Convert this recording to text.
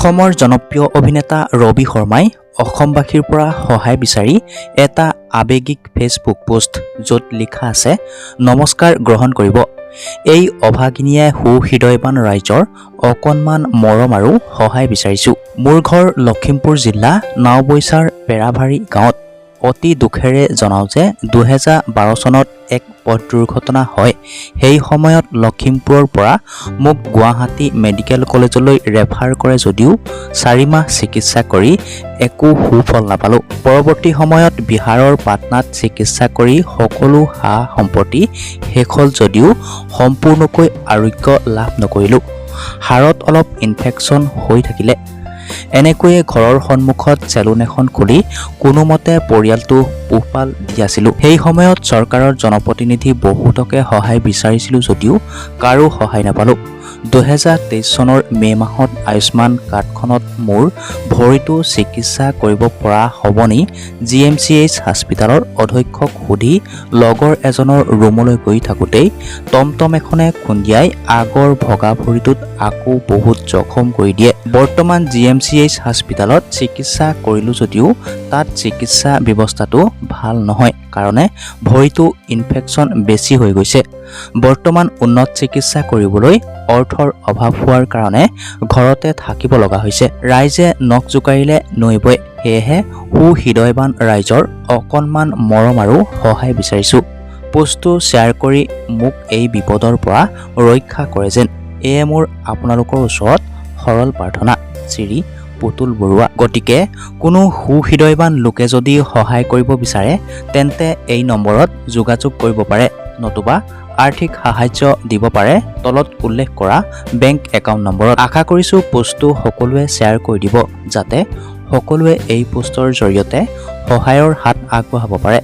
অসমৰ জনপ্ৰিয় অভিনেতা ৰবি শৰ্মাই অসমবাসীৰ পৰা সহায় বিচাৰি এটা আৱেগিক ফেচবুক পোষ্ট য'ত লিখা আছে নমস্কাৰ গ্ৰহণ কৰিব। এই অভাগিনীয়ে সুহৃদয়বান ৰাইজৰ অকণমান মৰম আৰু সহায় বিচাৰিছোঁ। মোৰ ঘৰ লখিমপুৰ জিলা নাওবৈচাৰ পেৰাভাৰী গাঁৱত। অতি দুখেৰে জনাওঁ যে 2012 চনত এক পথ দুৰ্ঘটনা হয়। সেই সময়ত লখিমপুৰৰ পৰা মোক গুৱাহাটী মেডিকেল কলেজলৈ ৰেফাৰ কৰে যদিও 4 মাহ চিকিৎসা কৰি একো সুফল নাপালোঁ। পৰৱৰ্তী সময়ত বিহাৰৰ পাটনাত চিকিৎসা কৰি সকলো সা সম্পত্তি শেষ হ'ল যদিও সম্পূৰ্ণকৈ আৰোগ্য লাভ নকৰিলোঁ। হাড়ত অলপ ইনফেকশ্যন হৈ থাকিলে। এনেকৈয়ে ঘৰৰ সন্মুখত চেলুন এখন খুলি কোনোমতে পৰিয়ালটো পোহপাল দি আছিলোঁ। সেই সময়ত চৰকাৰৰ জনপ্ৰতিনিধি বহুতকে সহায় বিচাৰিছিলোঁ যদিও কাৰো সহায় নাপালোঁ। 2023 চনৰ মে' মাহত আয়ুষ্মান কাৰ্ডখনত মোৰ ভৰিটো চিকিৎসা কৰিব পৰা হ'বনি GMCH হাস্পিতালৰ অধ্যক্ষক সুধি লগৰ এজনৰ ৰুমলৈ গৈ থাকোঁতেই টমটম এখনে খুন্দিয়াই আগৰ ভগা ভৰিটোত আকৌ বহুত জখম কৰি দিয়ে। বৰ্তমান GMCH হাস্পিতালত চিকিৎসা কৰিলোঁ যদিও তাত চিকিৎসা ব্যৱস্থাটো ভাল নহয় কাৰণে ভৰিটো ইনফেকশ্যন বেছি হৈ গৈছে। বৰ্তমান উন্নত চিকিৎসা কৰিবলৈ অৰ্থৰ অভাৱ হোৱাৰ কাৰণে ঘৰতে থাকিব লগা হৈছে। ৰাইজে নখ জোকাৰিলে নৈ বয়। সেয়েহে সুহৃদয়বান ৰাইজৰ অকণমান মৰম আৰু সহায় বিচাৰিছোঁ। পোষ্টটো শ্বেয়াৰ কৰি মোক এই বিপদৰ পৰা ৰক্ষা কৰে যেন এয়ে মোৰ আপোনালোকৰ ওচৰত সৰল প্ৰাৰ্থনা। শ্ৰী পুতুল বৰুৱা। গতিকে কোনো সুহৃদয়বান লোকে যদি সহায় কৰিব বিচাৰে তেন্তে এই নম্বৰত যোগাযোগ কৰিব পাৰে, নতুবা আৰ্থিক সাহায্য দিব পাৰে তলত উল্লেখ কৰা বেংক একাউণ্ট নম্বৰত। আশা কৰিছোঁ পোষ্টটো সকলোৱে শ্বেয়াৰ কৰি দিব যাতে সকলোৱে এই পোষ্টৰ জৰিয়তে সহায়ৰ হাত আগবঢ়াব পাৰে।